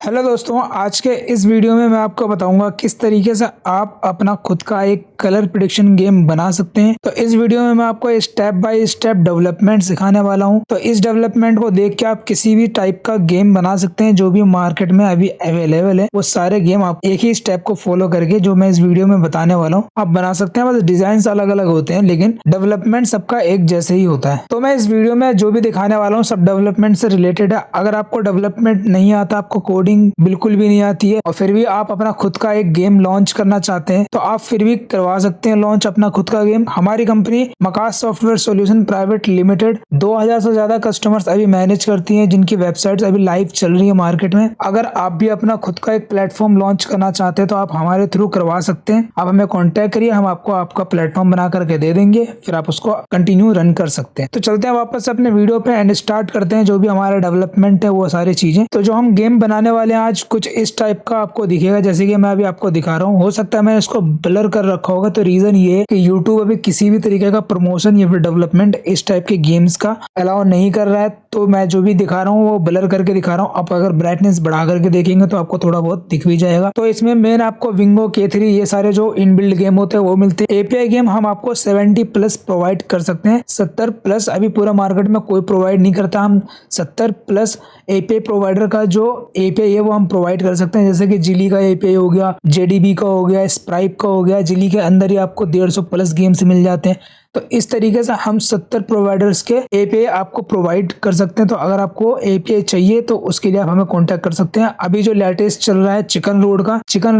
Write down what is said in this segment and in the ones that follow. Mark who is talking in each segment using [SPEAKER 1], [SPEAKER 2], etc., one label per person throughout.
[SPEAKER 1] Hello दोस्तों, आज के इस वीडियो में मैं आपको बताऊंगा किस तरीके से आप अपना खुद का एक कलर प्रेडिक्शन गेम बना सकते हैं। तो इस वीडियो में मैं आपको स्टेप बाय स्टेप डेवलपमेंट सिखाने वाला हूं। तो इस डेवलपमेंट को देख के आप किसी भी टाइप का गेम बना सकते हैं जो भी मार्केट में अभी अवेलेबल है। वो सारे गेम आप एक ही स्टेप को फॉलो करके जो मैं इस वीडियो में बताने वाला हूँ आप बना सकते हैं। बस डिजाइन अलग अलग होते हैं लेकिन डेवलपमेंट सबका एक जैसे ही होता है। तो मैं इस वीडियो में जो भी दिखाने वाला हूँ सब डेवलपमेंट से रिलेटेड है। अगर आपको डेवलपमेंट नहीं आता, आपको कोडिंग बिल्कुल भी नहीं आती है और फिर भी आप अपना खुद का एक गेम लॉन्च करना चाहते हैं तो आप फिर भी करवा सकते हैं लॉन्च अपना खुद का गेम। हमारी company Makas software solution private limited 2000 से ज्यादा कस्टमर्स अभी मैनेज करती हैं जिनकी वेबसाइट्स अभी लाइव चल रही है मार्केट में। अगर आप भी अपना खुद का एक प्लेटफॉर्म लॉन्च करना चाहते हैं तो आप हमारे थ्रू करवा सकते हैं। आप हमें कॉन्टेक्ट करिए, हम आपको आपका प्लेटफॉर्म बना करके दे देंगे, फिर आप उसको कंटिन्यू रन कर सकते हैं। तो चलते हैं वापस अपने वीडियो पे एंड स्टार्ट करते हैं जो भी हमारा डेवलपमेंट है वो सारी चीजें। तो जो हम गेम बनाने वाले हैं आज कुछ इस टाइप का आपको दिखेगा जैसे कि मैं अभी आपको दिखा रहा हूँ। हो सकता है मैं इसको ब्लर कर रखा होगा, तो रीजन ये है कि यूट्यूब अभी किसी भी तरीके का प्रमोशन या फिर डेवलपमेंट इस टाइप के गेम्स का अलाउ नहीं कर रहा है। तो मैं जो भी दिखा रहा हूँ वो ब्लर करके दिखा रहा हूँ। आप अगर ब्राइटनेस बढ़ा करके देखेंगे तो आपको थोड़ा बहुत दिख भी जाएगा। तो इसमें मेन आपको विंगो K3 ये सारे जो इनबिल्ड गेम होते हैं वो मिलते हैं। एपीआई गेम हम आपको 70 प्लस प्रोवाइड कर सकते हैं। 70 प्लस अभी पूरा मार्केट में कोई प्रोवाइड नहीं करता। हम 70 प्लस एपीआई प्रोवाइडर का जो एपीआई है वो हम प्रोवाइड कर सकते हैं। जैसे कि जिली का एपीआई हो गया, जेडीबी का हो गया, स्प्राइप का हो गया। जिली के अंदर ही आपको 150 प्लस गेम्स मिल जाते हैं। तो इस तरीके से हम 70 प्रोवाइडर्स के एपीआई आपको प्रोवाइड कर सकते हैं। तो अगर आपको एपीआई चाहिए तो उसके लिए आप हमें कांटेक्ट कर सकते हैं। अभी जो लेटेस्ट चल रहा है चिकन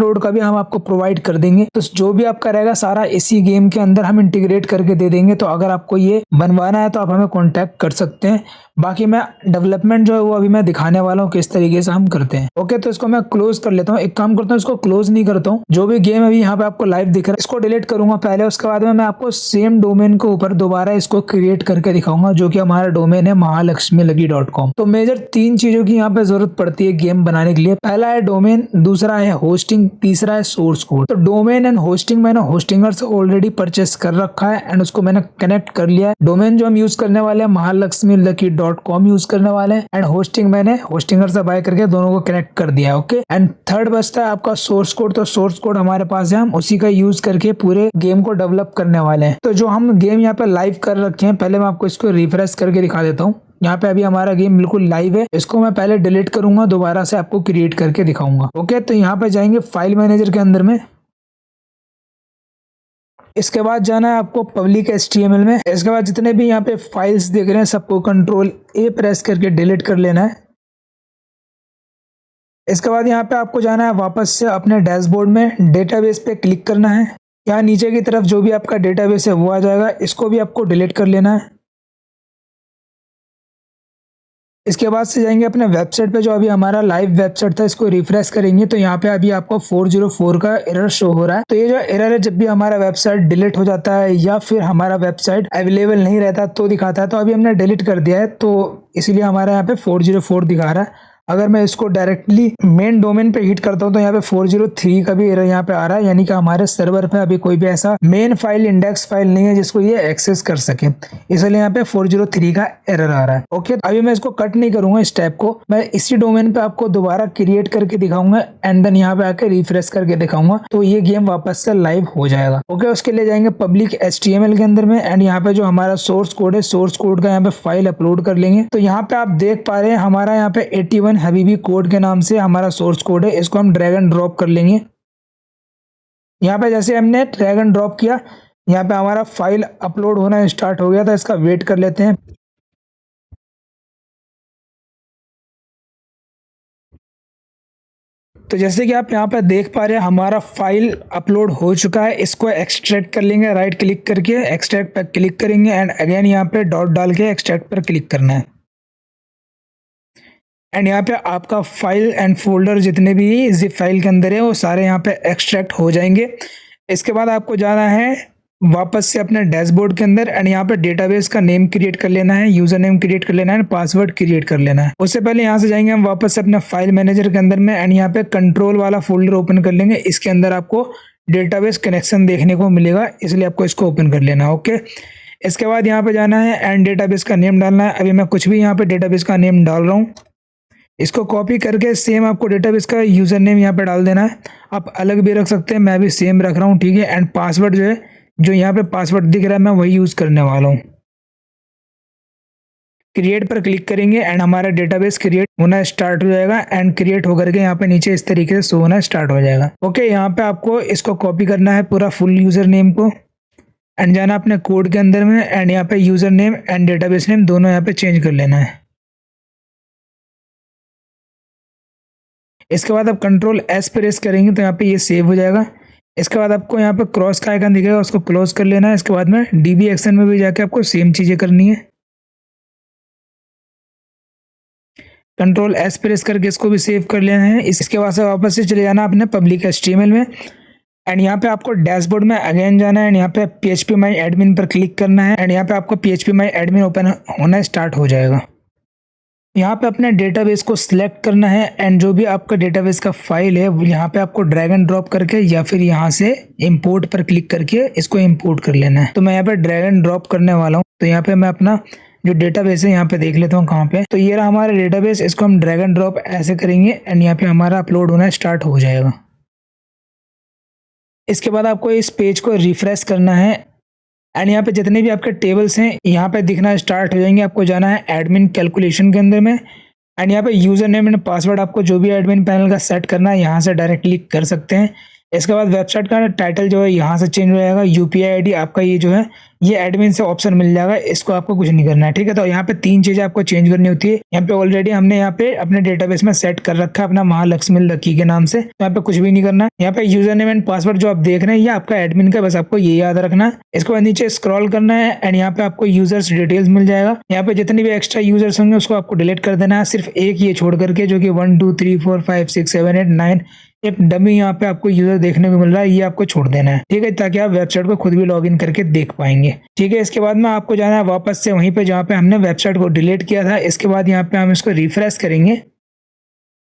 [SPEAKER 1] रोड का भी हम आपको प्रोवाइड कर देंगे। तो जो भी आपका रहेगा सारा इसी गेम के अंदर हम इंटीग्रेट करके दे देंगे। तो अगर आपको ये बनवाना है तो आप हमें कॉन्टेक्ट कर सकते हैं। बाकी मैं डेवलपमेंट जो है वो अभी मैं दिखाने वाला हूँ किस तरीके से हम करते हैं। ओके, तो इसको मैं क्लोज कर लेता हूँ। एक काम करता हूँ, इसको क्लोज नहीं करता हूँ। जो भी गेम अभी यहाँ पे आपको लाइव दिख रहा है इसको डिलीट करूंगा पहले। उसके बाद में मैं आपको सेम डोमेन के ऊपर दोबारा इसको क्रिएट करके दिखाऊंगा जो कि हमारा डोमेन है mahalakshmilagi.com। तो मेजर 3 चीजों की यहाँ पे जरूरत पड़ती है गेम बनाने के लिए। पहला है डोमेन, दूसरा है होस्टिंग, तीसरा है सोर्स कोड। तो डोमेन एंड होस्टिंग मैंने होस्टिंगर से ऑलरेडी परचेस कर रखा है एंड उसको मैंने कनेक्ट कर लिया है। डोमेन जो हम यूज करने वाले हैं mahalakshmilagi.com यूज करने वाले हैं एंड होस्टिंग मैंने होस्टिंगर से बाय करके दोनों को कनेक्ट कर दिया है। ओके, एंड थर्ड बचता है आपका सोर्स कोड। तो सोर्स कोड हमारे पास है, हम उसी का यूज करके पूरे गेम को डेवलप करने वाले हैं। तो जो हम गेम यहाँ पे लाइव कर रखे हैं, पहले मैं आपको इसको रिफ्रेश करके दिखा देता हूँ। यहाँ पे अभी हमारा गेम बिल्कुल लाइव है। इसको मैं पहले डिलीट करूंगा, दोबारा से आपको क्रिएट करके दिखाऊंगा। ओके, तो यहाँ पे जाएंगे फाइल मैनेजर के अंदर में। इसके बाद जाना है आपको पब्लिक HTML में। इसके बाद जितने भी यहाँ पे फाइल्स देख रहे हैं सबको Ctrl+A प्रेस करके डिलीट कर लेना है। इसके बाद यहाँ पे आपको जाना है वापस से अपने डैशबोर्ड में, डेटाबेस पे क्लिक करना है। यहाँ नीचे की तरफ जो भी आपका डेटाबेस है वो आ जाएगा, इसको भी आपको डिलीट कर लेना है। इसके बाद से जाएंगे अपने वेबसाइट पे, जो अभी हमारा लाइव वेबसाइट था इसको रिफ्रेश करेंगे तो यहाँ पे अभी आपको 404 का एरर शो हो रहा है। तो ये जो एरर है जब भी हमारा वेबसाइट डिलीट हो जाता है या फिर हमारा वेबसाइट अवेलेबल नहीं रहता तो दिखाता है। तो अभी हमने डिलीट कर दिया है तो इसीलिए हमारा यहाँ पे 404 दिखा रहा है। अगर मैं इसको डायरेक्टली मेन डोमेन पे हिट करता हूँ तो यहाँ पे 403 का भी एरर यहाँ पे आ रहा है, यानी कि हमारे सर्वर पे अभी कोई भी ऐसा मेन फाइल, इंडेक्स फाइल नहीं है जिसको ये एक्सेस कर सके, इसलिए यहाँ पे 403 का एरर आ रहा है। ओके, अभी मैं इसको कट नहीं करूंगा इस टैब को, मैं इसी डोमेन पे आपको दोबारा क्रिएट करके दिखाऊंगा एंड देन यहाँ पे आके रिफ्रेश करके दिखाऊंगा तो ये गेम वापस से लाइव हो जाएगा। ओके, उसके लिए जाएंगे पब्लिक HTML के अंदर में एंड यहाँ पे जो हमारा सोर्स कोड है, सोर्स कोड का यहाँ पे फाइल अपलोड कर लेंगे। तो यहाँ पे आप देख पा रहे हैं हमारा यहाँ पे 81 हबीबी कोड के नाम से हमारा सोर्स कोड है। इसको हम ड्रैग एंड ड्रॉप कर लेंगे। यहाँ पे जैसे हमने ड्रैग एंड ड्रॉप किया यहाँ पे हमारा फाइल अपलोड होना स्टार्ट हो गया था। इसका वेट कर लेते हैं। तो जैसे कि आप यहाँ पे देख पा रहे हैं हमारा फाइल अपलोड हो चुका है। इसको एक्सट्रैक्ट कर लेंगे, राइट क्लिक करके एक्सट्रैक्ट पर क्लिक करेंगे एंड अगेन यहाँ पे डॉट डाल के एक्सट्रैक्ट पर क्लिक करना है एंड यहाँ पे आपका फाइल एंड फोल्डर जितने भी जिप फाइल के अंदर है वो सारे यहाँ पे एक्सट्रैक्ट हो जाएंगे। इसके बाद आपको जाना है वापस से अपने डैशबोर्ड के अंदर एंड यहाँ पे डेटाबेस का नेम क्रिएट कर लेना है, यूजर नेम क्रिएट कर लेना है, पासवर्ड क्रिएट कर लेना है। उससे पहले यहाँ से जाएंगे हम वापस से अपने फाइल मैनेजर के अंदर में एंड यहाँ पे कंट्रोल वाला फोल्डर ओपन कर लेंगे। इसके अंदर आपको डेटाबेस कनेक्शन देखने को मिलेगा, इसलिए आपको इसको ओपन कर लेना है। ओके, इसके बाद यहाँ पे जाना है एंड डेटाबेस का नेम डालना है। अभी मैं कुछ भी यहाँ पे डेटाबेस का नेम डाल रहा हूँ। इसको कॉपी करके सेम आपको डेटाबेस का यूज़र नेम यहाँ पे डाल देना है। आप अलग भी रख सकते हैं, मैं भी सेम रख रहा हूँ, ठीक है। एंड पासवर्ड जो है, जो यहाँ पे पासवर्ड दिख रहा है मैं वही यूज़ करने वाला हूँ। क्रिएट पर क्लिक करेंगे एंड हमारा डेटाबेस क्रिएट होना स्टार्ट हो जाएगा एंड क्रिएट होकर के यहाँ पे नीचे इस तरीके से शो होना स्टार्ट हो जाएगा। ओके, यहाँ पे आपको इसको कॉपी करना है पूरा फुल यूज़र नेम को एंड जाना अपने कोड के अंदर में एंड यहाँ पे user name and database name दोनों यहाँ पे चेंज कर लेना है। इसके बाद आप कंट्रोल एस प्रेस करेंगे तो यहाँ पे ये सेव हो जाएगा। इसके बाद आपको यहाँ पे क्रॉस का आइकन दिखेगा, उसको क्लोज कर लेना है। इसके बाद में डीबी एक्शन में भी जाके आपको सेम चीज़ें करनी है। कंट्रोल एस प्रेस करके इसको भी सेव कर लेना है। इसके बाद से वापस से चले जाना अपने पब्लिक HTML में एंड यहाँ पे आपको डैशबोर्ड में अगेन जाना है एंड यहाँ पे PHP माई एडमिन पर क्लिक करना है एंड यहाँ पे आपको PHP माई एडमिन ओपन होना स्टार्ट हो जाएगा। यहाँ पे अपने डेटाबेस को सिलेक्ट करना है एंड जो भी आपका डेटाबेस का फाइल है यहाँ पे आपको ड्रैग एंड ड्रॉप करके या फिर यहाँ से इंपोर्ट पर क्लिक करके इसको इंपोर्ट कर लेना है। तो मैं यहाँ पे ड्रैग एंड ड्रॉप करने वाला हूँ। तो यहाँ पे मैं अपना जो डेटाबेस है यहाँ पे देख लेता हूँ कहाँ पे। तो ये रहा हमारा डेटाबेस, इसको हम ड्रैग एंड ड्रॉप ऐसे करेंगे एंड यहाँ पे हमारा अपलोड होना स्टार्ट हो जाएगा। इसके बाद आपको इस पेज को रिफ्रेश करना है एंड यहाँ पे जितने भी आपके टेबल्स हैं यहाँ पे दिखना स्टार्ट हो जाएंगे। आपको जाना है एडमिन कैलकुलेशन के अंदर में एंड यहाँ पे यूज़र नेम एंड पासवर्ड आपको जो भी एडमिन पैनल का सेट करना है यहाँ से डायरेक्टली कर सकते हैं। इसके बाद वेबसाइट का टाइटल जो है यहाँ से चेंज हो जाएगा। UPI ID आपका ये जो है ये एडमिन से ऑप्शन मिल जाएगा, इसको आपको कुछ नहीं करना है, ठीक है। तो यहाँ पे 3 चीज़ें आपको चेंज करनी होती है। यहाँ पे ऑलरेडी हमने यहाँ पे अपने डेटाबेस में सेट कर रखा है अपना महालक्ष्मी लकी के नाम से, तो यहाँ पे कुछ भी नहीं करना है। यहाँ पे यूजर नेम एंड पासवर्ड जो आप देख रहे हैं ये आपका एडमिन का, बस आपको ये याद रखना है। इसके बाद नीचे स्क्रॉल करना है एंड यहाँ पे आपको यूजर्स डिटेल्स मिल जाएगा। यहाँ पे जितने भी एक्स्ट्रा यूजर्स होंगे उसको आपको डिलीट कर देना है, सिर्फ एक ये छोड़ करके जो कि 1 2 3 4 5 6 7 8 9 एक डमी यहाँ पे आपको यूजर देखने को मिल रहा है, ये आपको छोड़ देना है, ठीक है, ताकि आप वेबसाइट को खुद भी लॉगिन करके देख पाएंगे, ठीक है। इसके बाद में आपको जाना है वापस से वहीं पे जहाँ पे हमने वेबसाइट को डिलीट किया था। इसके बाद यहाँ पे हम इसको रिफ्रेश करेंगे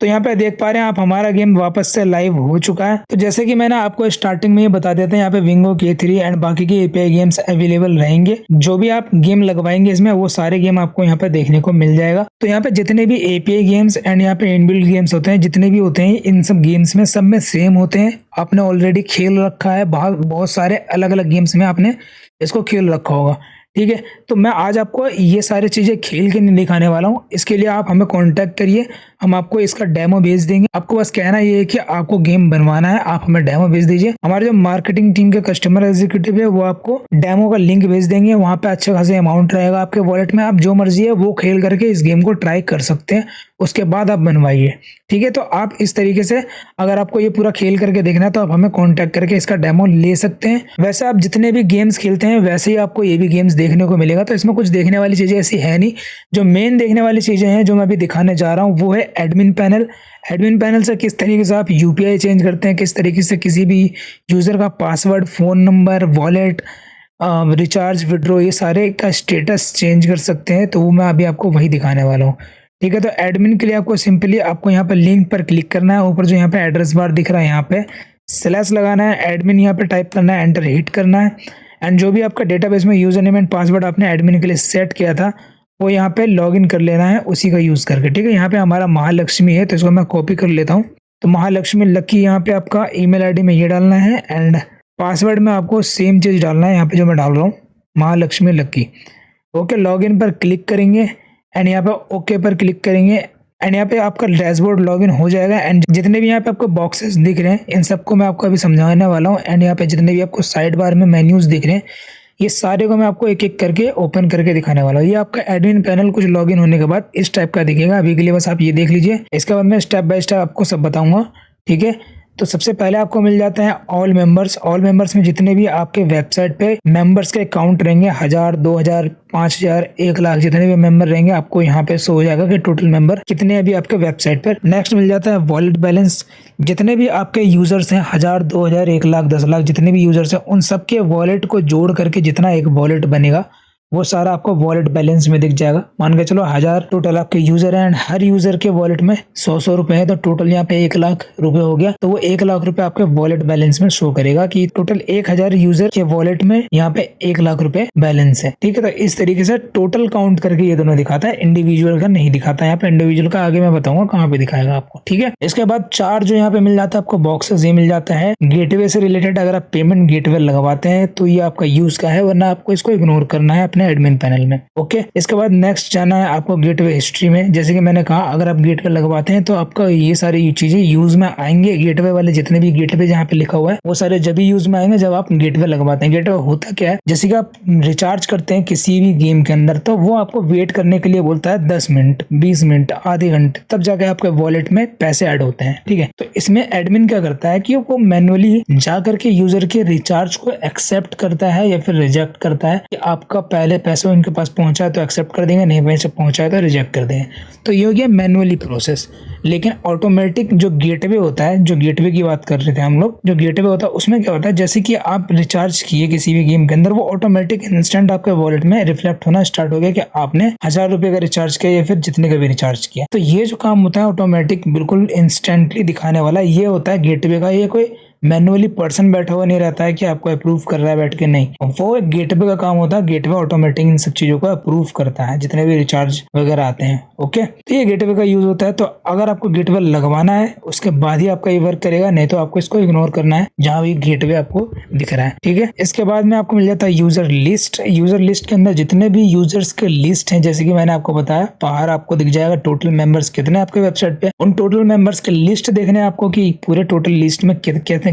[SPEAKER 1] तो यहाँ पे देख पा रहे हैं आप हमारा गेम वापस से लाइव हो चुका है। तो जैसे कि मैंने आपको स्टार्टिंग में ये बता देते हैं यहाँ पे विंगो K3 एंड बाकी के API गेम्स अवेलेबल रहेंगे। जो भी आप गेम लगवाएंगे इसमें वो सारे गेम आपको यहाँ पे देखने को मिल जाएगा। तो यहाँ पे जितने भी API गेम्स एंड यहाँ पे इनबिल्ट गेम्स होते हैं, जितने भी होते हैं इन सब गेम्स में सब में सेम होते हैं। आपने ऑलरेडी खेल रखा है, बहुत सारे अलग अलग गेम्स में आपने इसको खेल रखा होगा, ठीक है। तो मैं आज आपको ये सारी चीज़ें खेल के नहीं दिखाने वाला हूँ। इसके लिए आप हमें कांटेक्ट करिए, हम आपको इसका डेमो भेज देंगे। आपको बस कहना ये है कि आपको गेम बनवाना है, आप हमें डेमो भेज दीजिए। हमारे जो मार्केटिंग टीम के कस्टमर एग्जीक्यूटिव है वो आपको डेमो का लिंक भेज देंगे। वहाँ पे अच्छा खासा अमाउंट रहेगा आपके वॉलेट में, आप जो मर्जी है वो खेल करके इस गेम को ट्राई कर सकते हैं, उसके बाद आप बनवाइए, ठीक है। तो आप इस तरीके से अगर आपको ये पूरा खेल करके देखना है तो आप हमें कॉन्टैक्ट करके इसका डेमो ले सकते हैं। वैसे आप जितने भी गेम्स खेलते हैं वैसे ही आपको ये भी गेम्स देखने को मिलेगा। तो इसमें कुछ देखने वाली चीज़ें ऐसी है नहीं। जो मेन देखने वाली चीज़ें हैं जो मैं अभी दिखाने जा रहा हूँ वो है एडमिन पैनल। एडमिन पैनल से किस तरीके से आप UPI चेंज करते हैं, किस तरीके से किसी भी यूज़र का password, phone number, wallet, recharge, withdraw, ये सारे का स्टेटस चेंज कर सकते हैं। तो वो मैं अभी आपको वही दिखाने वाला हूँ, ठीक है। तो एडमिन के लिए आपको सिंपली आपको यहाँ पे लिंक पर क्लिक करना है। ऊपर जो यहाँ पे एड्रेस बार दिख रहा है यहाँ पे स्लैश लगाना है, एडमिन यहाँ पे टाइप करना है, एंटर हिट करना है एंड जो भी आपका डेटाबेस में यूज़र नेम एंड पासवर्ड आपने एडमिन के लिए सेट किया था वो यहाँ पे लॉगिन कर लेना है उसी का यूज़ करके, ठीक है। यहाँ पे हमारा महालक्ष्मी है तो इसको मैं कॉपी कर लेता हूँ। तो महालक्ष्मी लकी यहाँ पे आपका ईमेल ID में ये डालना है एंड पासवर्ड में आपको सेम चीज़ डालना है यहाँ पे जो मैं डाल रहा हूँ, महालक्ष्मी लकी। ओके, लॉगिन पर क्लिक करेंगे एंड यहाँ पे ओके पर क्लिक करेंगे एंड यहाँ पे आपका डैशबोर्ड लॉगिन हो जाएगा। एंड जितने भी यहाँ पे आपको बॉक्सेस दिख रहे हैं इन सबको मैं आपको अभी समझाने वाला हूँ। एंड यहाँ पे जितने भी आपको साइड बार में मेन्यूज दिख रहे हैं ये सारे को मैं आपको एक एक करके ओपन करके दिखाने वाला हूँ। ये आपका एडमिन पैनल कुछ लॉगिन होने के बाद इस टाइप का दिखेगा। अभी के लिए बस आप ये देख लीजिए, इसके बाद मैं स्टेप बाय स्टेप आपको सब बताऊंगा, ठीक है। तो सबसे पहले आपको मिल जाता है ऑल मेंबर्स। ऑल मेंबर्स में जितने भी आपके वेबसाइट पे मेंबर्स के अकाउंट रहेंगे 1000, 2000, 5000, 1 लाख जितने भी मेंबर रहेंगे आपको यहाँ पे शो हो जाएगा कि टोटल मेंबर कितने अभी आपके वेबसाइट पर। नेक्स्ट मिल जाता है वॉलेट बैलेंस। जितने भी आपके यूजर्स हैं 1000, 2000, 1 लाख, 10 लाख जितने भी यूजर्स हैं उन सबके वॉलेट को जोड़ करके जितना एक वॉलेट बनेगा वो सारा आपको वॉलेट बैलेंस में दिख जाएगा। मान के चलो 1000 टोटल आपके यूजर हैं एंड हर यूजर के वॉलेट में 100 रुपए है, तो टोटल यहाँ पे 1 लाख रुपए हो गया। तो वो 1 लाख रुपए आपके वॉलेट बैलेंस में शो करेगा कि टोटल 1000 यूजर के वॉलेट में यहाँ पे 1 लाख रुपए बैलेंस है। ठीक है, तो इस तरीके से टोटल काउंट करके ये दोनों दिखाता है, इंडिविजुअल का नहीं दिखाता। यहाँ पे इंडिविजुअल का आगे मैं बताऊंगा कहाँ पे दिखाएगा आपको। ठीक है, इसके बाद 4 जो यहाँ पे मिल जाता है आपको बॉक्सेस, ये मिल जाता है गेटवे से रिलेटेड। अगर आप पेमेंट गेटवे लगवाते हैं तो ये आपका यूज का है, वरना आपको इसको इग्नोर करना है अपने एडमिन पैनल में। ओके, इसके बाद नेक्स्ट जाना है आपको गेटवे हिस्ट्री में। जैसे कि मैंने कहा, अगर आप गेटवे लगवाते हैं तो आपका ये सारी चीजें यूज में आएंगे। गेटवे वाले जितने भी गेटवे जहाँ पे लिखा हुआ है वो सारे जब भी यूज में आएंगे जब आप गेटवे लगवाते हैं। गेटवे होता क्या है, जैसे कि आप रिचार्ज करते हैं किसी भी गेम के अंदर, तो वो आपको वेट करने के लिए बोलता है 10 मिनट, 20 मिनट, आधे घंटे, तब जाके आपके वॉलेट में पैसे ऐड होते हैं। ठीक है, तो इसमें एडमिन क्या करता है कि वो मैनुअली जा करके यूजर के रिचार्ज को एक्सेप्ट करता है या फिर रिजेक्ट करता है कि आपका पहले पैसा उनके पास पहुंचा है तो एक्सेप्ट कर देंगे, नहीं पैसे पहुंचा है तो रिजेक्ट कर देंगे। तो ये हो गया मैनुअली प्रोसेस। लेकिन ऑटोमेटिक जो गेटवे होता है, जो गेटवे की बात कर रहे थे हम लोग, जो गेटवे होता है उसमें क्या होता है, जैसे कि आप रिचार्ज किए किसी भी गेम के अंदर, वो ऑटोमेटिक इंस्टेंट आपके वॉलेट में रिफ्लेक्ट होना स्टार्ट हो गया कि आपने 1000 रुपए का रिचार्ज किया या फिर जितने का भी रिचार्ज किया। तो ये जो काम होता है ऑटोमेटिक बिल्कुल इंस्टेंटली दिखाने वाला, ये होता है गेटवे का। ये कोई मैनुअली पर्सन बैठा हुआ नहीं रहता है कि आपको अप्रूव कर रहा है बैठ के, नहीं, वो गेटवे का काम होता है। गेटवे ऑटोमेटिक इन सब चीजों को अप्रूव करता है जितने भी रिचार्ज वगैरह आते हैं। ओके, तो ये गेटवे का यूज होता है। तो अगर आपको गेटवे लगवाना है उसके बाद ही आपका ये वर्क करेगा, नहीं तो आपको इसको इग्नोर करना है जहां भी गेटवे आपको दिख रहा है। ठीक है, इसके बाद में आपको मिल जाता है यूजर लिस्ट। यूजर लिस्ट के अंदर जितने भी यूजर्स के लिस्ट हैं, जैसे कि मैंने आपको बताया, बाहर आपको दिख जाएगा टोटल मेंबर्स कितने आपके वेबसाइट पे। उन टोटल मेंबर्स के लिस्ट देखने आपको कि पूरे टोटल लिस्ट में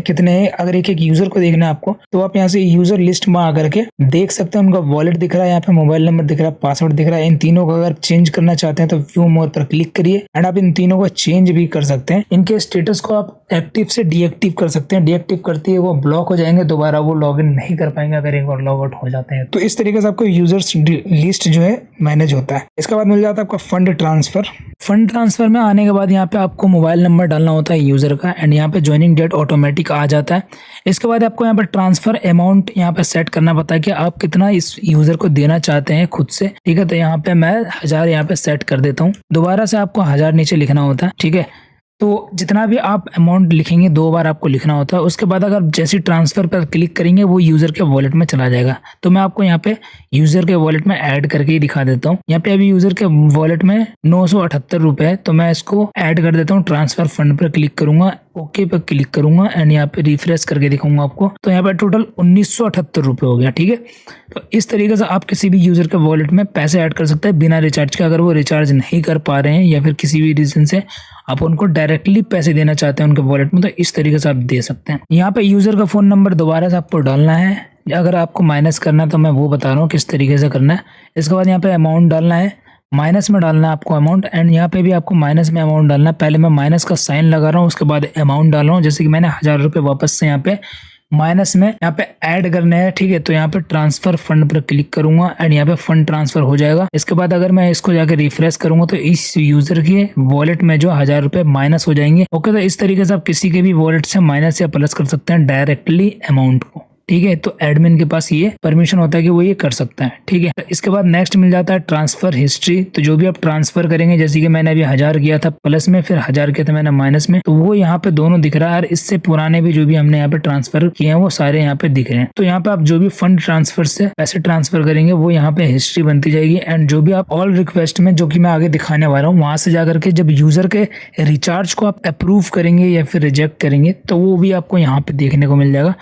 [SPEAKER 1] कितने हैं। अगर एक यूजर को देखना है आपको तो आप यहाँ से यूजर लिस्ट में आकर के देख सकते हैं। उनका वॉलेट दिख रहा है, यहाँ पे मोबाइल नंबर दिख रहा है, पासवर्ड दिख रहा है। इन तीनों को अगर चेंज करना चाहते हैं तो व्यू मोर पर क्लिक करिए एंड आप इन तीनों को चेंज भी कर सकते हैं। इनके स्टेटस को आप एक्टिव से डीएक्टिव कर सकते हैं। डीएक्टिव करते ही वो ब्लॉक हो जाएंगे, दोबारा वो लॉगिन नहीं कर पाएंगे अगर एक बार लॉग आउट हो जाते हैं। तो इस तरीके से आपको यूजर्स लिस्ट जो है मैनेज होता है। इसके बाद मिल जाता है आपका फंड ट्रांसफर। फंड ट्रांसफर में आने के बाद यहाँ पे आपको मोबाइल नंबर डालना होता है यूजर का एंड यहाँ पे ज्वाइनिंग डेट ऑटोमेटिक आ जाता है। इसके बाद आपको यहाँ पे ट्रांसफर अमाउंट यहाँ पे सेट करना पड़ता है कि आप कितना इस यूजर को देना चाहते हैं खुद से। ठीक है, तो यहाँ पे मैं 1000 यहाँ पे सेट कर देता हूँ। दोबारा से आपको 1000 नीचे लिखना होता है। ठीक है, तो जितना भी आप अमाउंट लिखेंगे 2 बार आपको लिखना होता है। उसके बाद अगर जैसे ट्रांसफर पर क्लिक करेंगे वो यूजर के वॉलेट में चला जाएगा। तो मैं आपको यहाँ पे यूजर के वॉलेट में ऐड करके ही दिखा देता हूँ। यहाँ पे अभी यूजर के वॉलेट में 978 रुपए है, तो मैं इसको ऐड कर देता हूँ। ट्रांसफर फंड पर क्लिक करूंगा, ओके पर क्लिक करूंगा एंड यहाँ पे रिफ्रेश करके दिखाऊंगा आपको। तो यहाँ पे टोटल 1978 रुपए हो गया। ठीक है, तो इस तरीके से आप किसी भी यूजर के वॉलेट में पैसे ऐड कर सकते हैं बिना रिचार्ज के। अगर वो रिचार्ज नहीं कर पा रहे हैं या फिर किसी भी रीजन से आप उनको डायरेक्टली पैसे देना चाहते हैं उनके वॉलेट में, तो इस तरीके से आप दे सकते हैं। यहाँ पे यूजर का फोन नंबर दोबारा से आपको डालना है। अगर आपको माइनस करना है तो मैं वो बता रहा हूँ किस तरीके से करना है। इसके बाद यहाँ पे अमाउंट डालना है, माइनस में डालना है आपको अमाउंट एंड यहाँ पे भी आपको माइनस में अमाउंट डालना है। पहले मैं माइनस का साइन लगा रहा हूँ, उसके बाद अमाउंट डाल रहा हूँ। जैसे कि मैंने 1000 रुपये वापस से यहाँ पे माइनस में यहाँ पे ऐड करने हैं। ठीक है, तो यहाँ पे ट्रांसफर फंड पर क्लिक करूंगा एंड यहाँ पे फंड ट्रांसफर हो जाएगा। इसके बाद अगर मैं इसको जाकर रिफ्रेश करूंगा तो इस यूजर के वॉलेट में जो 1000 रुपये माइनस हो जाएंगे। ओके, तो इस तरीके से आप किसी के भी वॉलेट से माइनस या प्लस कर सकते हैं डायरेक्टली अमाउंट को। ठीक है, तो एडमिन के पास ये परमिशन होता है कि वो ये कर सकता है। ठीक है, इसके बाद नेक्स्ट मिल जाता है ट्रांसफर हिस्ट्री। तो जो भी आप ट्रांसफर करेंगे, जैसे कि मैंने अभी 1000 किया था प्लस में, फिर 1000 किया था मैंने माइनस में, तो वो यहाँ पे दोनों दिख रहा है। और इससे पुराने भी जो भी हमने यहाँ पे ट्रांसफर किए हैं वो सारे यहाँ पे दिख रहे हैं। तो यहाँ पे आप जो भी फंड ट्रांसफर से पैसे ट्रांसफर करेंगे वो यहाँ पे हिस्ट्री बनती जाएगी। एंड जो भी आप ऑल रिक्वेस्ट में, जो कि मैं आगे दिखाने वाला हूँ, वहां से जाकर के जब यूजर के रिचार्ज को आप अप्रूव करेंगे या फिर रिजेक्ट करेंगे तो वो भी आपको यहाँ पे देखने को मिल जाएगा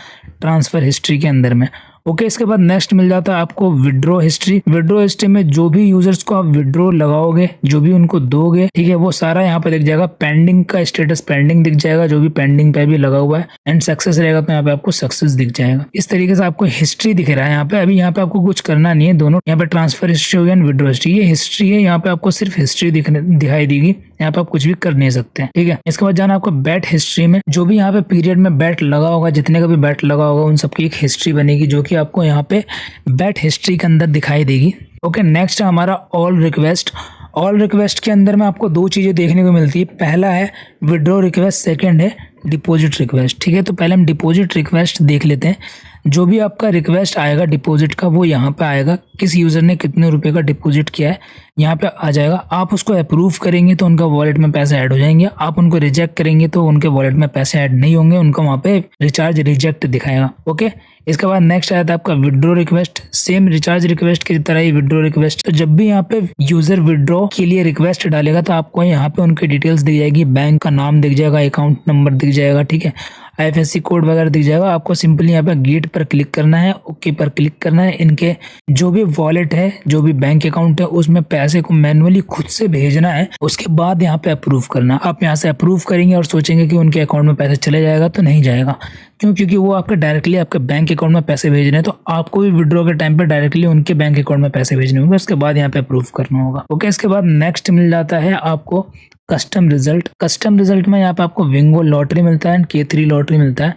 [SPEAKER 1] ट्रांसफर हिस्ट्री के अंदर में। ओके, इसके बाद नेक्स्ट मिल जाता है आपको विड्रॉ हिस्ट्री। विड्रॉ हिस्ट्री में जो भी यूजर्स को आप विड्रॉ लगाओगे, जो भी उनको दोगे, ठीक है, वो सारा यहाँ पे दिख जाएगा। पेंडिंग का स्टेटस पेंडिंग दिख जाएगा, जो भी पेंडिंग पे भी लगा हुआ है, एंड सक्सेस रहेगा तो यहाँ पे आपको सक्सेस दिख जाएगा। इस तरीके से आपको हिस्ट्री दिख रहा है यहाँ पे। अभी यहाँ पे आपको कुछ करना नहीं है, दोनों यहाँ पे ट्रांसफर हिस्ट्री हो गया, विड्रॉ हिस्ट्री, ये हिस्ट्री है। यहाँ पे आपको सिर्फ हिस्ट्री दिखाई देगी, यहाँ पे आप कुछ भी कर नहीं सकते हैं। ठीक है, इसके बाद जाना आपको बैट हिस्ट्री में। जो भी यहाँ पे पीरियड में बैट लगा होगा, जितने का भी बैट लगा होगा, उन सबकी एक हिस्ट्री बनेगी जो कि आपको यहाँ पे बैट हिस्ट्री के अंदर दिखाई देगी। ओके, नेक्स्ट है हमारा ऑल रिक्वेस्ट। ऑल रिक्वेस्ट के अंदर में आपको 2 चीजें देखने को मिलती है। पहला है विड्रॉ रिक्वेस्ट, सेकंड है डिपॉजिट रिक्वेस्ट। ठीक है, तो पहले हम डिपॉजिट रिक्वेस्ट देख लेते हैं। जो भी आपका रिक्वेस्ट आएगा डिपॉजिट का वो यहाँ पे आएगा, किस यूज़र ने कितने रुपए का डिपॉजिट किया है यहाँ पे आ जाएगा। आप उसको अप्रूव करेंगे तो उनका वॉलेट में पैसे ऐड हो जाएंगे, आप उनको रिजेक्ट करेंगे तो उनके वॉलेट में पैसे ऐड नहीं होंगे, उनका वहाँ पे रिचार्ज रिजेक्ट दिखाएगा। ओके, इसके बाद नेक्स्ट आया था आपका withdraw request. Same recharge request की तरह ही विड्रॉ रिक्वेस्ट। तो जब भी यहाँ पे यूजर विड्रॉ के लिए रिक्वेस्ट डालेगा तो आपको यहाँ पे उनकी डिटेल्स दिख जाएगी, बैंक का नाम दिख जाएगा, अकाउंट नंबर दिख जाएगा, ठीक है, IFSC कोड वगैरह दिख जाएगा। आपको सिंपली यहाँ पे गेट पर क्लिक करना है, ओके पर क्लिक करना है। इनके जो भी वॉलेट है, जो भी बैंक अकाउंट है, उसमें पैसे को मैनुअली खुद से भेजना है, उसके बाद यहाँ पे अप्रूव करना। आप यहाँ से अप्रूव करेंगे और सोचेंगे कि उनके अकाउंट में पैसे चले जाएगा, तो नहीं जाएगा। क्यों? क्योंकि वो आपके डायरेक्टली आपके बैंक अकाउंट में पैसे भेज रहे हैं, तो आपको भी विड्रॉ के टाइम पे डायरेक्टली उनके बैंक अकाउंट में पैसे भेजने होंगे, उसके बाद यहाँ पे अप्रूव करना होगा। ओके, इसके बाद नेक्स्ट मिल जाता है आपको कस्टम रिजल्ट। कस्टम रिजल्ट में यहाँ पे आपको विंगो लॉटरी मिलता है एंड K3 लॉटरी मिलता है।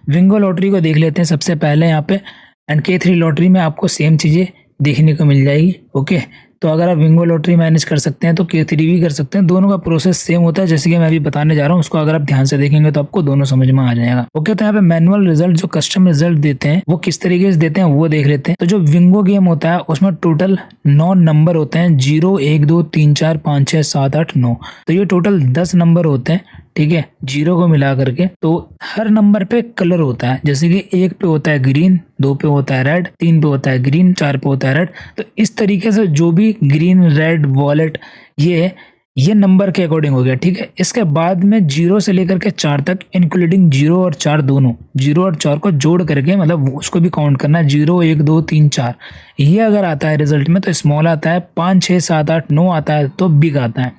[SPEAKER 1] विंगो लॉटरी को देख लेते हैं सबसे पहले यहाँ पे, एंड K3 लॉटरी में आपको सेम चीज़ें देखने को मिल जाएगी। ओके, तो अगर आप विंगो लॉटरी मैनेज कर सकते हैं तो K3 भी कर सकते हैं, दोनों का प्रोसेस सेम होता है। जैसे कि मैं अभी बताने जा रहा हूँ, उसको अगर आप ध्यान से देखेंगे तो आपको दोनों समझ में आ जाएगा। ओके, तो यहाँ पे मैनुअल रिजल्ट जो कस्टम रिजल्ट देते हैं वो किस तरीके से देते हैं वो देख लेते हैं। तो जो विंगो गेम होता है उसमें टोटल 9 नंबर होते हैं, 0 1 2 3 4 5 6 7 8 9। तो ये टोटल 10 नंबर होते हैं, ठीक है, 0 को मिला करके। तो हर नंबर पे कलर होता है, जैसे कि 1 पे होता है ग्रीन, 2 पे होता है रेड, 3 पे होता है ग्रीन, 4 पे होता है रेड। तो इस तरीके से जो भी ग्रीन, रेड, वॉलेट ये नंबर के अकॉर्डिंग हो गया, ठीक है। इसके बाद में 0 से लेकर के 4 तक, इंक्लूडिंग 0 और 4 दोनों, 0 और 4 को जोड़ करके मतलब उसको भी काउंट करना है। 0 1 2 3 4 ये अगर आता है रिजल्ट में तो स्मॉल आता है, 5 6 7 8 9 आता है तो बिग आता है,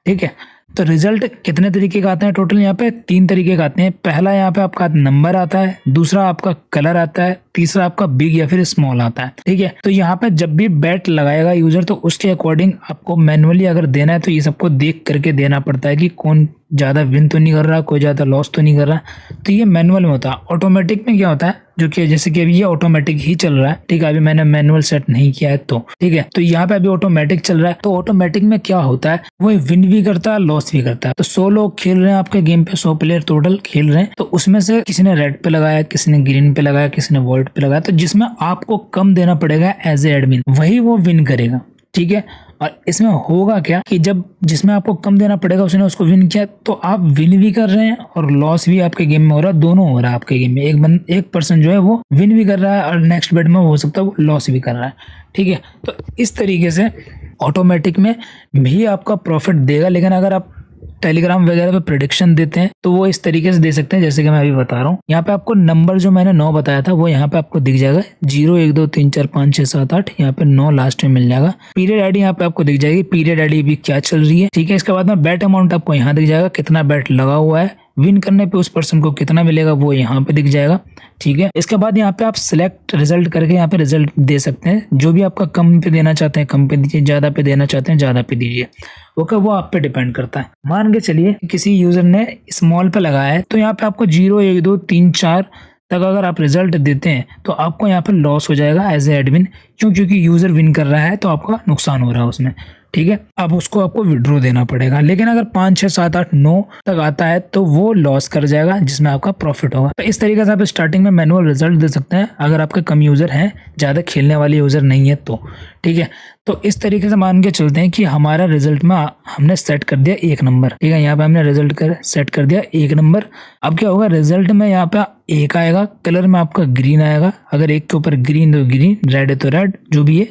[SPEAKER 1] ठीक है। तो रिजल्ट कितने तरीके का आते हैं टोटल? यहाँ पे 3 तरीके का आते हैं। पहला यहाँ पे आपका नंबर आता है, दूसरा आपका कलर आता है, तीसरा आपका बिग या फिर स्मॉल आता है, ठीक है। तो यहाँ पे जब भी बेट लगाएगा यूजर तो उसके अकॉर्डिंग आपको मैनुअली अगर देना है तो ये सबको देख करके देना पड़ता है कि कौन ज्यादा विन तो नहीं कर रहा, कोई ज्यादा लॉस तो नहीं कर रहा। तो ये मैनुअल में होता है। ऑटोमेटिक में क्या होता है, जो कि जैसे कि अभी ये ऑटोमेटिक ही चल रहा है, ठीक है, अभी मैंने मैनुअल सेट नहीं किया है तो, ठीक है। तो यहाँ पे अभी ऑटोमेटिक चल रहा है। तो ऑटोमेटिक में क्या होता है, वो विन भी करता है, लॉस भी करता है। तो 100 लोग खेल रहे हैं आपके गेम पे, 100 प्लेयर टोटल खेल रहे हैं, तो उसमें से किसी ने रेड पे लगाया, किसी ने ग्रीन पे लगाया, किसी ने वॉलेट पे लगाया। तो जिसमें आपको कम देना पड़ेगा एज ए एडमिन, वही वो विन करेगा, ठीक है। और इसमें होगा क्या कि जब जिसमें आपको कम देना पड़ेगा उसने उसको विन किया, तो आप विन भी कर रहे हैं और लॉस भी आपके गेम में हो रहा है, दोनों हो रहा है आपके गेम में। एक पर्सन जो है वो विन भी कर रहा है और नेक्स्ट बेट में हो सकता है वो लॉस भी कर रहा है, ठीक है। तो इस तरीके से ऑटोमेटिक में भी आपका प्रॉफिट देगा। लेकिन अगर आप टेलीग्राम वगैरह पे प्रेडिक्शन देते हैं तो वो इस तरीके से दे सकते हैं जैसे कि मैं अभी बता रहा हूँ। यहाँ पे आपको नंबर जो मैंने 9 बताया था वो यहाँ पे आपको दिख जाएगा, 0 1 2 3 4 5 6 7 8, यहाँ पे 9 लास्ट में मिल जाएगा। पीरियड आईडी यहाँ पे आपको दिख जाएगी, पीरियड आईडी भी क्या चल रही है, ठीक है। इसके बाद में बैट अमाउंट आपको यहाँ दिख जाएगा, कितना बैट लगा हुआ है, विन करने पे उस पर्सन को कितना मिलेगा वो यहाँ पे दिख जाएगा, ठीक है। इसके बाद यहाँ पे आप सिलेक्ट रिजल्ट करके यहाँ पे रिजल्ट दे सकते हैं। जो भी आपका कम पे देना चाहते हैं कम पे दीजिए, ज्यादा पे देना चाहते हैं ज्यादा पे दीजिए। ओके, वो आप पे डिपेंड करता है। मान के चलिए किसी यूजर ने स्मॉल पे लगाया है तो यहाँ पे आपको 0 1 2 3 4 तक अगर आप रिजल्ट देते हैं तो आपको यहाँ पे लॉस हो जाएगा एज ए एडमिन। क्यों? क्योंकि यूजर विन कर रहा है तो आपका नुकसान हो रहा है उसमें, ठीक है। अब उसको आपको विड्रॉ देना पड़ेगा। लेकिन अगर 5 6 7 8 9 तक आता है तो वो लॉस कर जाएगा जिसमें आपका प्रॉफिट होगा। तो इस तरीके से आप स्टार्टिंग में मैनुअल रिजल्ट दे सकते हैं अगर आपके कम यूजर हैं, ज्यादा खेलने वाले यूजर नहीं है तो, ठीक है। तो इस तरीके से मान के चलते हैं कि हमारा रिजल्ट में हमने सेट कर दिया 1 नंबर, ठीक है। यहाँ पे हमने रिजल्ट कर सेट कर दिया 1 नंबर। अब क्या होगा, रिजल्ट में यहाँ पे 1 आएगा, कलर में आपका ग्रीन आएगा। अगर 1 के ऊपर ग्रीन तो ग्रीन, रेड है तो रेड, जो भी है,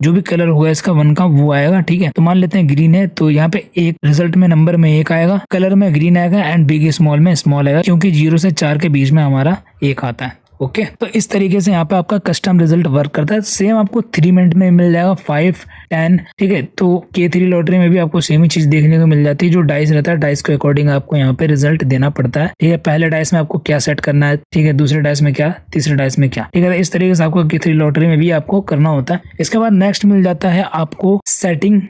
[SPEAKER 1] जो भी कलर होगा इसका 1 का वो आएगा, ठीक है। तो मान लेते हैं ग्रीन है तो यहाँ पे एक रिजल्ट में नंबर में 1 आएगा, कलर में ग्रीन आएगा एंड बिग स्मॉल में स्मॉल आएगा, क्योंकि 0 से 4 के बीच में हमारा 1 आता है। ओके, तो इस तरीके से यहाँ पे आपका कस्टम रिजल्ट वर्क करता है। सेम आपको 3 मिनट में मिल जाएगा, 5 10, ठीक है। तो K3 लॉटरी में भी आपको सेम ही चीज देखने को मिल जाती है। जो डाइस रहता है, डाइस के अकॉर्डिंग आपको यहाँ पे रिजल्ट देना पड़ता है, ठीक है। पहले डाइस में आपको क्या सेट करना है, ठीक है, दूसरे डाइस में क्या, तीसरे डाइस में क्या, ठीक है। इस तरीके से आपको K3 लॉटरी में भी आपको करना होता है। इसके बाद नेक्स्ट मिल जाता है आपको सेटिंग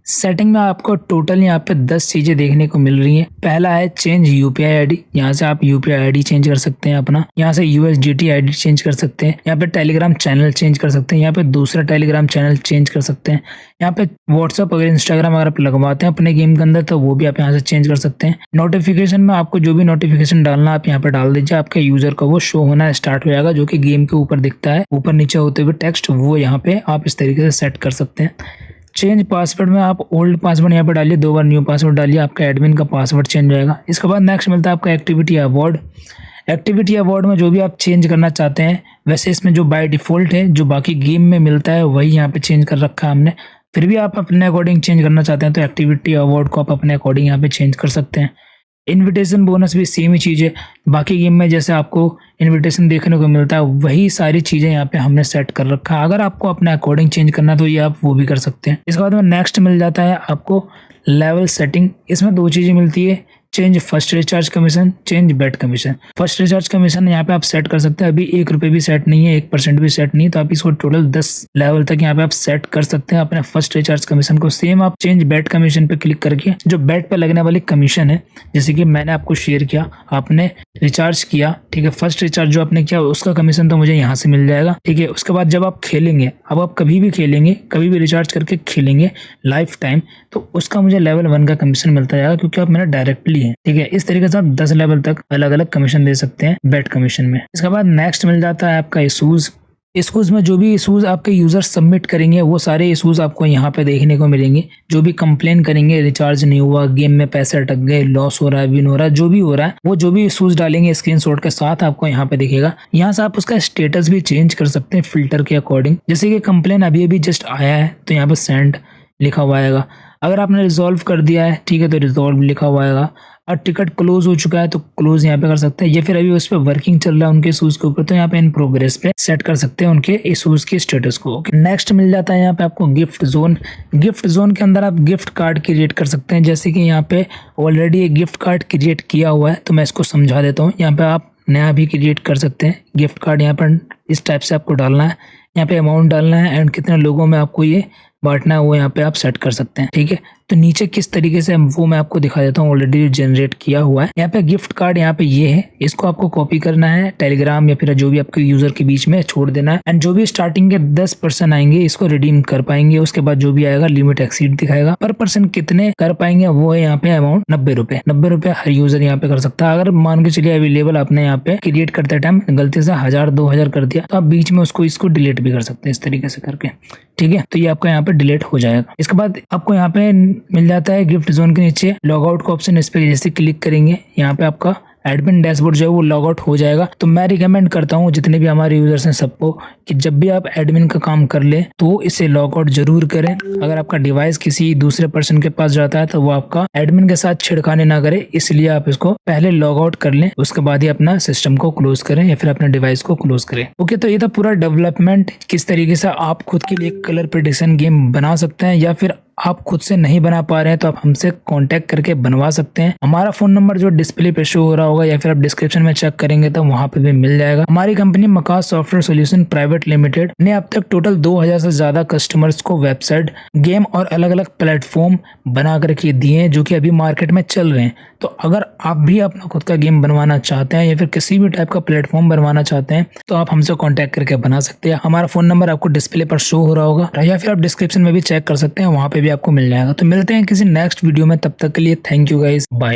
[SPEAKER 1] सेटिंग में आपको टोटल यहाँ पे 10 चीजें देखने को मिल रही हैं। पहला है चेंज यूपीआई आईडी। यहाँ से आप यूपीआई आईडी चेंज कर सकते हैं अपना। यहाँ से यूएसडीटी आईडी चेंज कर सकते हैं। यहाँ पे टेलीग्राम चैनल चेंज कर सकते हैं। यहाँ पे दूसरा टेलीग्राम चैनल चेंज कर सकते हैं। यहाँ पे व्हाट्सअप अगर इंस्टाग्राम अगर आप लगवाते हैं अपने गेम के अंदर तो वो भी आप यहाँ से चेंज कर सकते हैं। नोटिफिकेशन में आपको जो भी नोटिफिकेशन डालना आप यहाँ पे डाल दीजिए, आपके यूजर को वो शो होना स्टार्ट हो जाएगा, जो कि गेम के ऊपर दिखता है ऊपर नीचे होते हुए टेक्स्ट, वो यहाँ पे आप इस तरीके से सेट कर सकते हैं। चेंज पासवर्ड में आप ओल्ड पासवर्ड यहाँ पे डालिए, 2 बार न्यू पासवर्ड डालिए, आपका एडमिन का पासवर्ड चेंज हो जाएगा। इसके बाद नेक्स्ट मिलता है आपका एक्टिविटी अवार्ड। एक्टिविटी अवार्ड में जो भी आप चेंज करना चाहते हैं, वैसे इसमें जो बाय डिफॉल्ट है जो बाकी गेम में मिलता है वही यहाँ पे चेंज कर रखा है हमने। फिर भी आप अपने अकॉर्डिंग चेंज करना चाहते हैं तो एक्टिविटी अवार्ड को आप अपने अकॉर्डिंग यहाँ पे चेंज कर सकते हैं। इनविटेशन बोनस भी सेम ही चीज़ है, बाकी गेम में जैसे आपको इनविटेशन देखने को मिलता है वही सारी चीज़ें यहाँ पे हमने सेट कर रखा है। अगर आपको अपने अकॉर्डिंग चेंज करना है तो ये आप वो भी कर सकते हैं। इसके बाद में नेक्स्ट मिल जाता है आपको लेवल सेटिंग। इसमें 2 चीज़ें मिलती है, change first recharge commission, change bet commission. First recharge commission यहाँ पे आप सेट कर सकते हैं, अभी 1 रुपये भी सेट नहीं है, 1% भी सेट नहीं है, तो आप इसको टोटल 10 लेवल तक यहाँ पे आप सेट कर सकते हैं अपने फर्स्ट रिचार्ज कमीशन को। सेम आप चेंज बेट कमीशन पे क्लिक करके जो बेट पे लगने वाली कमीशन है, जैसे कि मैंने आपको शेयर किया, आपने रिचार्ज किया, ठीक है, फर्स्ट रिचार्ज जो आपने किया उसका कमीशन तो मुझे यहाँ से मिल जाएगा, ठीक है। उसके बाद जब आप खेलेंगे, अब आप कभी भी खेलेंगे, कभी भी रिचार्ज करके खेलेंगे लाइफ टाइम, तो उसका मुझे लेवल 1 का कमीशन मिलता जाएगा, क्योंकि आप मेरा डायरेक्टली है, ठीक है। इस तरीके से आप 10 लेवल तक अलग अलग कमीशन दे सकते हैं बेट कमीशन में। इसके बाद नेक्स्ट मिल जाता है आपका इशूज। इशूज में जो भी इशूज आपके यूजर सबमिट करेंगे वो सारे इशूज आपको यहाँ पे देखने को मिलेंगे। जो भी कंप्लेन करेंगे, रिचार्ज नहीं हुआ, गेम में पैसे अटक गए, लॉस हो रहा है, विन हो रहा है, जो भी हो रहा है, वो जो भी इशूज डालेंगे स्क्रीनशॉट के साथ आपको यहाँ पे दिखेगा। यहाँ से आप उसका स्टेटस भी चेंज कर सकते हैं फिल्टर के अकॉर्डिंग। जैसे कि कंप्लेन अभी अभी जस्ट आया है तो यहाँ पे सेंड लिखा हुआ आएगा। अगर आपने रिजॉल्व कर दिया है, ठीक है, तो रिजॉल्व लिखा हुआ आएगा। और टिकट क्लोज हो चुका है तो क्लोज यहाँ पे कर सकते हैं, या फिर अभी उस पर वर्किंग चल रहा है उनके इशूज के ऊपर, तो यहाँ पे इन प्रोग्रेस पे सेट कर सकते हैं उनके इशूज के स्टेटस को। नेक्स्ट मिल जाता है यहाँ पे आपको गिफ्ट जोन। गिफ्ट जोन के अंदर आप गिफ्ट कार्ड क्रिएट कर सकते हैं। जैसे कि यहाँ पे ऑलरेडी एक गिफ्ट कार्ड क्रिएट किया हुआ है, तो मैं इसको समझा देता हूँ। यहाँ पे आप नया भी क्रिएट कर सकते हैं गिफ्ट कार्ड। यहाँ पर इस टाइप से आपको डालना है, यहाँ पे अमाउंट डालना है एंड कितने लोगों में आपको ये बांटना है वो यहाँ पे आप सेट कर सकते हैं, ठीक है। तो नीचे किस तरीके से वो मैं आपको दिखा देता हूँ, ऑलरेडी जनरेट किया हुआ है। यहाँ पे गिफ्ट कार्ड यहाँ पे ये है, इसको आपको कॉपी करना है टेलीग्राम या फिर जो भी आपके यूजर के बीच में छोड़ देना है। एंड जो भी स्टार्टिंग के 10% आएंगे इसको रिडीम कर पाएंगे। उसके बाद जो भी आएगा लिमिट एक्सीड दिखाएगा। पर पर्सन कितने कर पाएंगे वो है यहाँ पे अमाउंट 90 रुपए। 90 रुपए हर यूजर यहाँ पे कर सकता है। अगर मान के चलिए अवेलेबल आपने यहाँ पे क्रिएट करते टाइम गलती से 1000-2000 कर दिया तो आप बीच में इसको डिलीट भी कर सकते हैं इस तरीके से करके, ठीक है। तो ये आपका यहाँ पे डिलीट हो जाएगा। इसके बाद आपको यहाँ पे मिल जाता है गिफ्ट जोन के नीचे लॉग आउट का ऑप्शन। इस पे जैसे क्लिक करेंगे यहाँ पे आपका एडमिन डैशबोर्ड जो है वो लॉग आउट हो जाएगा। तो मैं रिकमेंड करता हूँ जितने भी हमारे यूजर्स हैं सबको कि जब भी आप एडमिन का काम कर ले तो इसे लॉग आउट जरूर करें। अगर आपका डिवाइस किसी दूसरे पर्सन के पास जाता है तो वो आपका एडमिन के साथ छिड़खानी ना करे, इसलिए आप इसको पहले लॉग आउट कर लें, उसके बाद ही अपना सिस्टम को क्लोज करें या फिर अपने डिवाइस को क्लोज करें। ओके, तो ये था पूरा डेवलपमेंट, किस तरीके से आप खुद के लिए कलर प्रेडिक्शन गेम बना सकते हैं, या फिर आप खुद से नहीं बना पा रहे हैं तो आप हमसे कांटेक्ट करके बनवा सकते हैं। हमारा फोन नंबर जो डिस्प्ले पे शो हो रहा होगा या फिर आप डिस्क्रिप्शन में चेक करेंगे तो वहां पे भी मिल जाएगा। हमारी company Makas software solution private limited ने अब तक टोटल 2000 से ज्यादा कस्टमर्स को वेबसाइट, गेम और अलग अलग प्लेटफॉर्म बना करके दिए हैं जो कि अभी मार्केट में चल रहे हैं। तो अगर आप भी अपना खुद का गेम बनवाना चाहते हैं या फिर किसी भी टाइप का प्लेटफॉर्म बनवाना चाहते हैं तो आप हमसे कांटेक्ट करके बना सकते हैं। हमारा फोन नंबर आपको डिस्प्ले पर शो हो रहा होगा या फिर आप डिस्क्रिप्शन में भी चेक कर सकते हैं, वहां पे भी आपको मिल जाएगा। तो मिलते हैं किसी नेक्स्ट वीडियो में, तब तक के लिए थैंक यू गाइस, बाय।